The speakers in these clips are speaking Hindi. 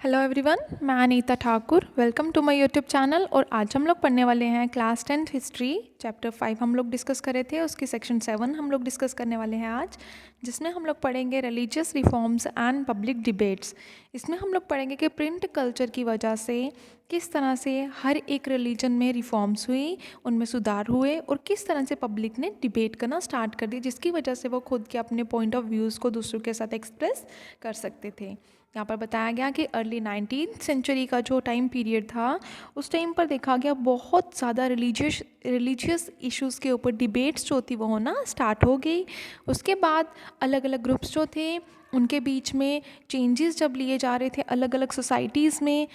हेलो एवरीवन, मैं Anita Thakur. Welcome to my YouTube channel. और आज हम लोग पढ़ने वाले हैं क्लास 10th हिस्ट्री चैप्टर 5 हम लोग डिस्कस कर रहे थे, उसकी सेक्शन 7 हम लोग डिस्कस करने वाले हैं आज, जिसमें हम लोग पढ़ेंगे religious reforms and public debates. इसमें हम लोग पढ़ेंगे कि प्रिंट कल्चर की वजह से किस तरह से हर एक रिलीजन में रिफॉर्म्स हुई, उनमें सुधार हुए और किस तरह से पब्लिक ने डिबेट करना स्टार्ट कर दिया, जिसकी वजह से वो खुद के अपने पॉइंट ऑफ व्यूज़ को दूसरों के साथ एक्सप्रेस कर सकते थे। यहाँ पर बताया गया कि अर्ली 19th सेंचुरी का जो टाइम पीरियड था, उस टाइम पर देखा गया बहुत ज़्यादा रिलीजियस इश्यूज़ के ऊपर डिबेट्स जो थी वो होना स्टार्ट हो गई। उसके बाद अलग अलग ग्रुप्स जो थे उनके बीच में चेंजेस जब लिए जा रहे थे अलग अलग सोसाइटीज़ में,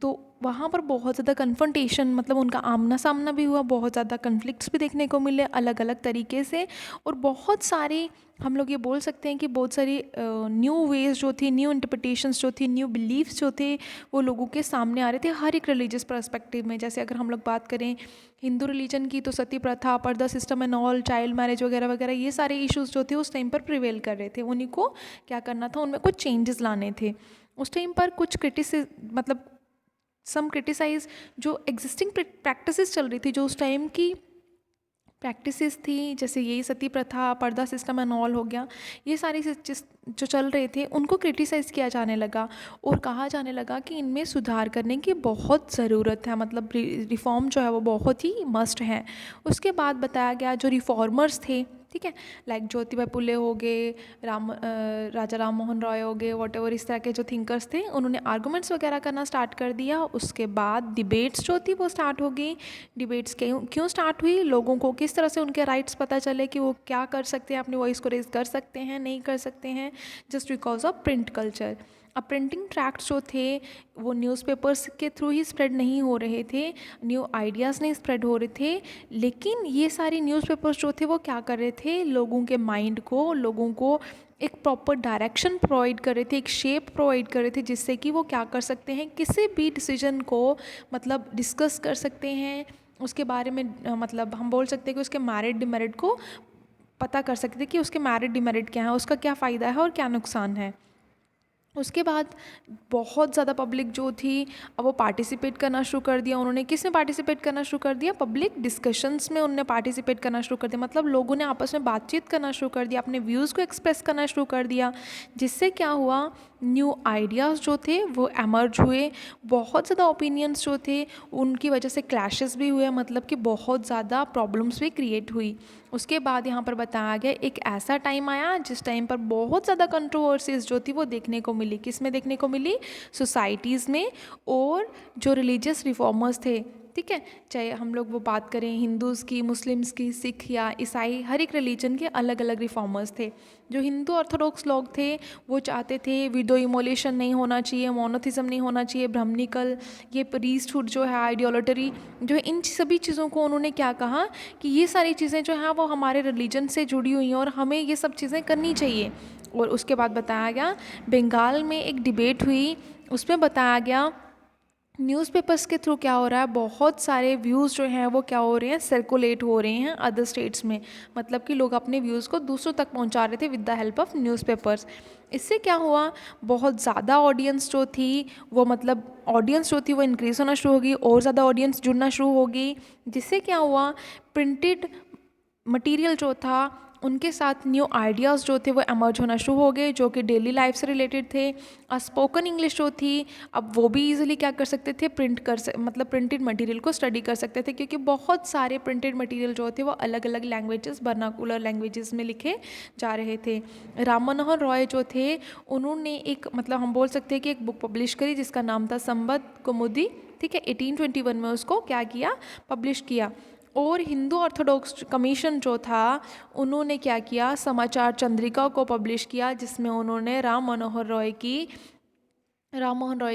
तो वहाँ पर बहुत ज़्यादा कन्फ्रंटेशन, मतलब उनका आमना सामना भी हुआ, बहुत ज़्यादा कन्फ्लिक्ट्स भी देखने को मिले अलग अलग तरीके से। और बहुत सारी, हम लोग ये बोल सकते हैं कि बहुत सारी न्यू वेज जो थी, न्यू इंटरप्रिटेशंस जो थी, न्यू बिलीफ्स जो थे वो लोगों के सामने आ रहे थे हर एक रिलीजियस पर्सपेक्टिव में। जैसे अगर हम लोग बात करें हिंदू रिलीजन की, तो सती प्रथा, पर्दा system and all, child marriage वगैरह वगैरह, ये सारे इश्यूज़ जो थे उस टाइम पर प्रिवेल कर रहे थे। उन्हीं को क्या करना था, उनमें कुछ चेंजेस लाने थे। उस टाइम पर कुछ मतलब सम क्रिटिसाइज जो एग्जिस्टिंग प्रैक्टिसेस चल रही थी, जो उस टाइम की प्रैक्टिसेस थी, जैसे यही सती प्रथा, पर्दा सिस्टम एंड ऑल हो गया, ये सारी जो चल रहे थे उनको क्रिटिसाइज़ किया जाने लगा और कहा जाने लगा कि इनमें सुधार करने की बहुत ज़रूरत है, मतलब रिफॉर्म जो है वो बहुत ही मस्ट है। उसके बाद बताया गया जो रिफॉर्मर्स थे, ठीक है, लाइक ज्योतिबा फुले हो गए, राजा राम मोहन रॉय हो गए, वॉट एवर, इस तरह के जो थिंकर्स थे उन्होंने आर्गूमेंट्स वगैरह करना स्टार्ट कर दिया। उसके बाद डिबेट्स जो थी वो स्टार्ट हो गई। डिबेट्स क्यों स्टार्ट हुई, लोगों को किस तरह से उनके राइट्स पता चले कि वो क्या कर सकते हैं, अपनी वॉइस को रेज कर सकते हैं, नहीं कर सकते हैं, just because of print culture. अब प्रिंटिंग ट्रैक्ट्स जो थे वो न्यूज़पेपर्स के थ्रू ही स्प्रेड नहीं हो रहे थे, न्यू आइडियाज़ नहीं स्प्रेड हो रहे थे, लेकिन ये सारी न्यूज़पेपर्स जो थे वो क्या कर रहे थे, लोगों के माइंड को, लोगों को एक प्रॉपर डायरेक्शन प्रोवाइड कर रहे थे, एक शेप प्रोवाइड कर रहे थे, जिससे कि वो क्या कर सकते हैं, किसी भी डिसीजन को मतलब डिस्कस कर सकते हैं, उसके बारे में मतलब हम बोल सकते हैं कि उसके मेरिट डिमेरिट को पता कर सकते थे कि उसके मेरिट डिमेरिट क्या है, उसका क्या फ़ायदा है और क्या नुकसान है। उसके बाद बहुत ज़्यादा पब्लिक जो थी अब वो पार्टिसिपेट करना शुरू कर दिया। उन्होंने किस में पार्टिसिपेट करना शुरू कर दिया, पब्लिक डिस्कशंस में उन्होंने पार्टिसिपेट करना शुरू कर दिया, मतलब लोगों ने आपस में बातचीत करना शुरू कर दिया, अपने व्यूज़ को एक्सप्रेस करना शुरू कर दिया, जिससे क्या हुआ, न्यू आइडियाज़ जो थे वो एमर्ज हुए। बहुत ज़्यादा ओपिनियंस जो थे उनकी वजह से क्लैशेस भी हुए, मतलब कि बहुत ज़्यादा प्रॉब्लम्स भी क्रिएट हुई। उसके बाद यहाँ पर बताया गया एक ऐसा टाइम आया जिस टाइम पर बहुत ज़्यादा कंट्रोवर्सीज जो थी वो देखने को मिली। किस में देखने को मिली, सोसाइटीज़ में, और जो रिलीजियस रिफॉर्मर्स थे, ठीक है, चाहे हम लोग वो बात करें हिंदूज़ की, मुस्लिम्स की, सिख या ईसाई, हर एक रिलीजन के अलग अलग रिफॉर्मर्स थे। जो हिंदू ऑर्थोडॉक्स लोग थे वो चाहते थे विडो इमोलेशन नहीं होना चाहिए, मोनोथिज्म नहीं होना चाहिए, ब्राह्मणिकल, ये प्रीस्टहुड जो है, आइडियोलॉटरी जो है, इन सभी चीज़ों को उन्होंने क्या कहा कि ये सारी चीज़ें जो हैं वो हमारे रिलीजन से जुड़ी हुई हैं और हमें ये सब चीज़ें करनी चाहिए। और उसके बाद बताया गया बंगाल में एक डिबेट हुई, उसमें बताया गया न्यूज़पेपर्स के थ्रू क्या हो रहा है, बहुत सारे व्यूज़ जो हैं वो क्या हो रहे हैं, सर्कुलेट हो रहे हैं अदर स्टेट्स में, मतलब कि लोग अपने व्यूज़ को दूसरों तक पहुंचा रहे थे with the help of newspapers. इससे क्या हुआ, बहुत ज़्यादा ऑडियंस जो थी वो, मतलब ऑडियंस जो थी वो इंक्रीज़ होना शुरू होगी और ज़्यादा ऑडियंस जुड़ना शुरू होगी, जिससे क्या हुआ, प्रिंटेड मटेरियल जो था उनके साथ न्यू आइडियाज़ जो थे वो एमर्ज होना शुरू हो गए, जो कि डेली लाइफ से रिलेटेड थे। स्पोकन इंग्लिश जो थी अब वो भी इजीली क्या कर सकते थे, मतलब प्रिंटेड मटेरियल को स्टडी कर सकते थे, क्योंकि बहुत सारे प्रिंटेड मटेरियल जो थे वो अलग अलग लैंग्वेजेस, वर्नाकुलर लैंग्वेजेस में लिखे जा रहे थे। राम मनोहर रॉय जो थे उन्होंने एक, मतलब हम बोल सकते हैं कि एक बुक पब्लिश करी जिसका नाम था संबद कौमुदी, ठीक है, 1821 में उसको क्या किया, पब्लिश किया। और हिंदू ऑर्थोडॉक्स कमीशन जो था उन्होंने क्या किया, समाचार चंद्रिका को पब्लिश किया, जिसमें उन्होंने राम मनोहर रॉय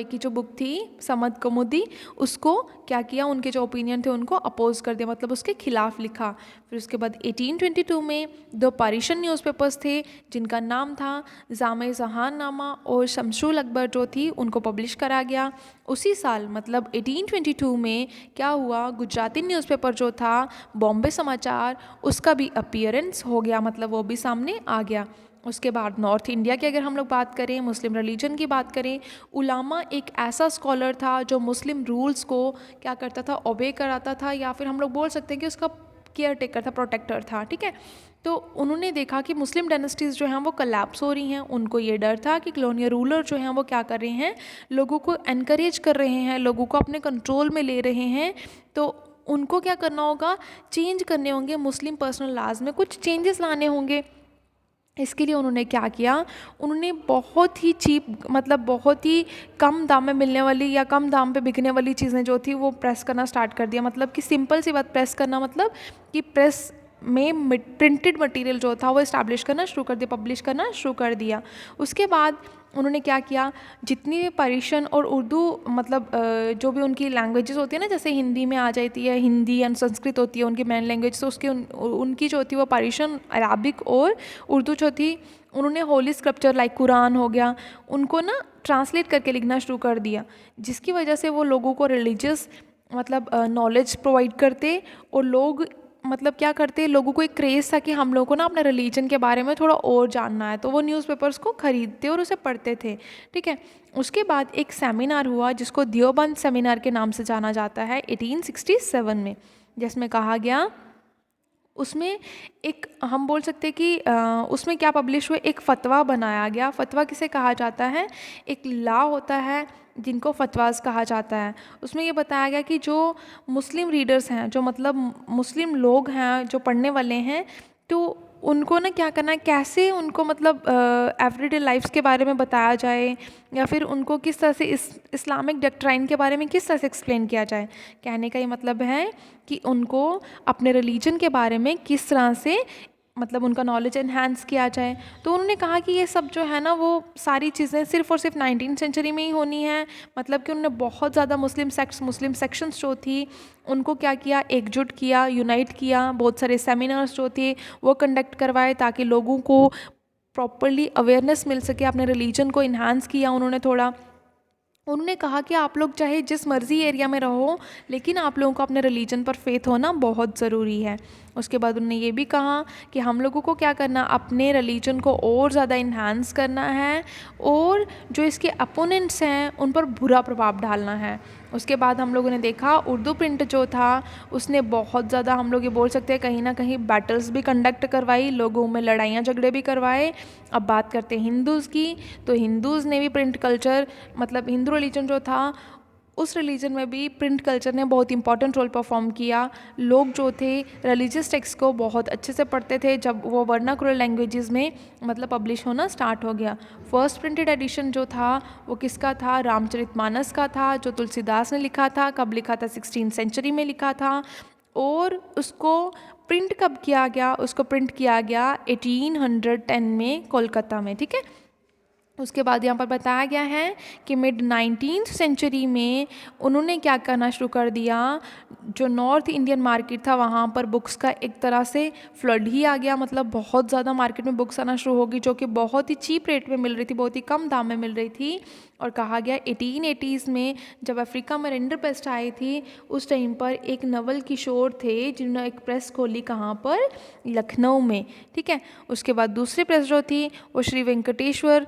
की जो बुक थी समद कौमुदी, उसको क्या किया, उनके जो ओपिनियन थे उनको अपोज कर दिया, मतलब उसके खिलाफ लिखा। फिर उसके बाद 1822 में दो पारिशन न्यूज़पेपर्स थे जिनका नाम था जामे जहाननामा और शमशुल अकबर जो थी उनको पब्लिश करा गया। उसी साल मतलब 1822 में क्या हुआ, गुजराती न्यूज़पेपर जो था बॉम्बे समाचार, उसका भी अपीयरेंस हो गया, मतलब वो भी सामने आ गया। उसके बाद नॉर्थ इंडिया की अगर हम लोग बात करें, मुस्लिम रिलीजन की बात करें, उलामा एक ऐसा स्कॉलर था जो मुस्लिम रूल्स को क्या करता था, ओबे कराता था, या फिर हम लोग बोल सकते हैं कि उसका केयर टेकर था, प्रोटेक्टर था, ठीक है। तो उन्होंने देखा कि मुस्लिम डायनेस्टीज़ जो हैं वो कलैप्स हो रही हैं। उनको ये डर था कि कॉलोनियल रूलर जो हैं वो क्या कर रहे हैं, लोगों को एनकरेज कर रहे हैं, लोगों को अपने कंट्रोल में ले रहे हैं। तो उनको क्या करना होगा, चेंज करने होंगे, मुस्लिम पर्सनल लॉज में कुछ चेंजेस लाने होंगे। इसके लिए उन्होंने क्या किया, उन्होंने बहुत ही चीप, मतलब बहुत ही कम दाम में मिलने वाली या कम दाम पे बिकने वाली चीज़ें जो थी वो प्रेस करना स्टार्ट कर दिया। मतलब कि सिंपल सी बात, प्रेस करना मतलब कि प्रेस में प्रिंटेड मटेरियल जो था वो इस्टेब्लिश करना शुरू कर दिया, पब्लिश करना शुरू कर दिया। उसके बाद उन्होंने क्या किया, जितनी भी पर्शियन और उर्दू, मतलब जो भी उनकी लैंग्वेजेस होती है ना, जैसे हिंदी में आ जाती है, हिंदी एंड संस्कृत होती है उनकी मेन लैंग्वेज, तो उसके उनकी जो थी वो पर्शियन, अराबिक और उर्दू जो थी, उन्होंने होली स्क्रिप्चर लाइक कुरान हो गया, उनको ना ट्रांसलेट करके लिखना शुरू कर दिया, जिसकी वजह से वो लोगों को रिलीजियस मतलब नॉलेज प्रोवाइड करते, और लोग मतलब क्या करते, लोगों को एक क्रेज़ था कि हम लोगों को ना अपने रिलीजन के बारे में थोड़ा और जानना है, तो वो न्यूज़पेपर्स को ख़रीदते और उसे पढ़ते थे, ठीक है। उसके बाद एक सेमिनार हुआ जिसको देवबंद सेमिनार के नाम से जाना जाता है 1867 में, जिसमें कहा गया, उसमें एक हम बोल सकते हैं कि उसमें क्या पब्लिश हुए, एक फ़तवा बनाया गया। फ़तवा किसे कहा जाता है, एक लॉ होता है जिनको फतवास कहा जाता है। उसमें ये बताया गया कि जो मुस्लिम रीडर्स हैं, जो मतलब मुस्लिम लोग हैं जो पढ़ने वाले हैं, तो उनको ना क्या करना है, कैसे उनको मतलब एवरीडे लाइफ्स के बारे में बताया जाए, या फिर उनको किस तरह से इस्लामिक डॉक्ट्राइन के बारे में किस तरह से एक्सप्लेन किया जाए। कहने का ये मतलब है कि उनको अपने रिलीजन के बारे में किस तरह से मतलब उनका नॉलेज एनहांस किया जाए। तो उन्होंने कहा कि ये सब जो है ना, वो सारी चीज़ें सिर्फ़ और सिर्फ 19वीं सेंचुरी में ही होनी है। मतलब कि उन्होंने बहुत ज़्यादा मुस्लिम सेक्शंस जो थी उनको क्या किया, एकजुट किया, यूनाइट किया, बहुत सारे सेमिनार्स जो थे वो कंडक्ट करवाए ताकि लोगों को प्रॉपरली अवेयरनेस मिल सके, अपने रिलीजन को इन्हांस किया उन्होंने थोड़ा। उन्होंने कहा कि आप लोग चाहे जिस मर्ज़ी एरिया में रहो, लेकिन आप लोगों को अपने रिलीजन पर फेथ होना बहुत ज़रूरी है। उसके बाद उन्होंने ये भी कहा कि हम लोगों को क्या करना, अपने रिलीजन को और ज़्यादा इन्हांस करना है, और जो इसके अपोनेंट्स हैं उन पर बुरा प्रभाव डालना है। उसके बाद हम लोगों ने देखा उर्दू प्रिंट जो था उसने बहुत ज़्यादा, हम लोग ये बोल सकते हैं कहीं ना कहीं बैटल्स भी कंडक्ट करवाई, लोगों में लड़ाइयाँ झगड़े भी करवाए। अब बात करते हैं हिंदूज़ की, तो हिंदूज़ ने भी प्रिंट कल्चर, मतलब हिंदू रिलीजन जो था उस रिलीजन में भी प्रिंट कल्चर ने बहुत इंपॉर्टेंट रोल परफॉर्म किया। लोग जो थे रिलीजियस टेक्स्ट को बहुत अच्छे से पढ़ते थे जब वो वर्नाकुलर लैंग्वेजेस में मतलब पब्लिश होना स्टार्ट हो गया। फर्स्ट प्रिंटेड एडिशन जो था वो किसका था, रामचरितमानस का था, जो तुलसीदास ने लिखा था। कब लिखा था, 16वीं सेंचुरी में लिखा था। और उसको प्रिंट कब किया गया, उसको प्रिंट किया गया 1810 में कोलकाता में, ठीक है। उसके बाद यहाँ पर बताया गया है कि मिड 19वीं सेंचुरी में उन्होंने क्या करना शुरू कर दिया, जो नॉर्थ इंडियन मार्केट था वहाँ पर बुक्स का एक तरह से फ्लड ही आ गया। मतलब बहुत ज़्यादा मार्केट में बुक्स आना शुरू होगी जो कि बहुत ही चीप रेट में मिल रही थी, बहुत ही कम दाम में मिल रही थी। और कहा गया 1880s में जब अफ्रीका में रेंडर पेस्ट आई थी, उस टाइम पर एक नवल किशोर थे जिन्होंने एक प्रेस खोली, कहाँ पर, लखनऊ में, ठीक है। उसके बाद दूसरी प्रेस जो थी वो श्री वेंकटेश्वर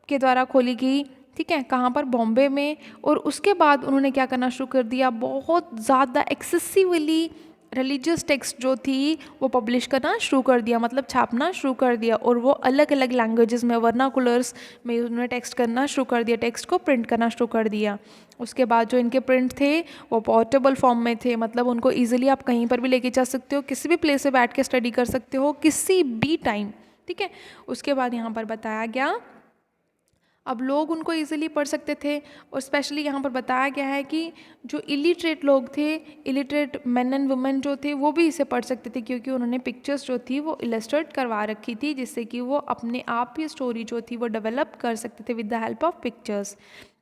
के द्वारा खोली गई, ठीक है, कहाँ पर, बॉम्बे में। और उसके बाद उन्होंने क्या करना शुरू कर दिया, बहुत ज़्यादा एक्सेसिवली रिलीजियस टेक्स्ट जो थी वो पब्लिश करना शुरू कर दिया, मतलब छापना शुरू कर दिया। और वो अलग अलग लैंग्वेजेस में, वर्नाकुलर्स में उन्होंने टेक्स्ट करना शुरू कर दिया, टेक्स्ट को प्रिंट करना शुरू कर दिया। उसके बाद जो इनके प्रिंट थे वो पोर्टेबल फॉर्म में थे, मतलब उनको ईजिली आप कहीं पर भी लेके जा सकते हो, किसी भी प्लेस पे बैठ के स्टडी कर सकते हो, किसी भी टाइम, ठीक है। उसके बाद यहाँ पर बताया गया अब लोग उनको इजीली पढ़ सकते थे। और स्पेशली यहाँ पर बताया गया है कि जो इलिटरेट लोग थे, इलिटरेट मेन एंड वुमेन जो थे, वो भी इसे पढ़ सकते थे, क्योंकि उन्होंने पिक्चर्स जो थी वो इलस्ट्रेट करवा रखी थी, जिससे कि वो अपने आप ही स्टोरी जो थी वो डेवलप कर सकते थे with the help of pictures.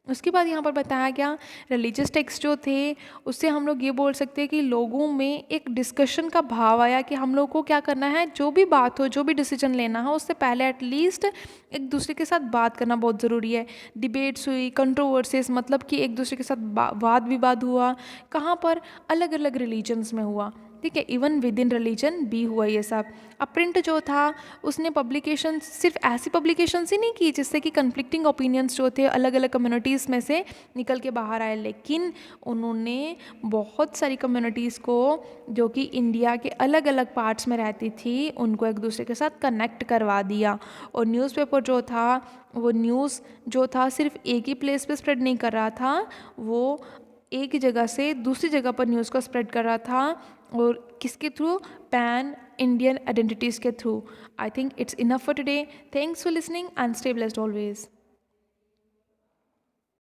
उसके बाद यहाँ पर बताया गया रिलीजियस टेक्स्ट जो थे उससे हम लोग ये बोल सकते हैं कि लोगों में एक डिस्कशन का भाव आया कि हम लोग को क्या करना है, जो भी बात हो, जो भी डिसीजन लेना हो, उससे पहले एटलीस्ट एक दूसरे के साथ बात करना बहुत ज़रूरी है। डिबेट्स हुई, कंट्रोवर्सीज, मतलब कि एक दूसरे के साथ वाद विवाद हुआ, कहाँ पर, अलग अलग रिलीजन्स में हुआ, ठीक है। इवन विद इन रिलीजन भी हुआ ये सब। अब प्रिंट जो था उसने पब्लिकेशन, सिर्फ ऐसी पब्लिकेशंस ही नहीं की जिससे कि कन्फ्लिक्टिंग ओपिनियंस जो थे अलग अलग कम्युनिटीज़ में से निकल के बाहर आए, लेकिन उन्होंने बहुत सारी कम्युनिटीज़ को जो कि इंडिया के अलग अलग पार्ट्स में रहती थी उनको एक दूसरे के साथ कनेक्ट करवा दिया। और न्यूज़पेपर जो था वो न्यूज़ जो था सिर्फ एक ही प्लेस पे स्प्रेड नहीं कर रहा था, वो एक जगह से दूसरी जगह पर न्यूज़ को स्प्रेड कर रहा था। और किसके थ्रू? पैन इंडियन आइडेंटिटीज़ के through. I think it's enough for today. Thanks for listening and stay blessed always.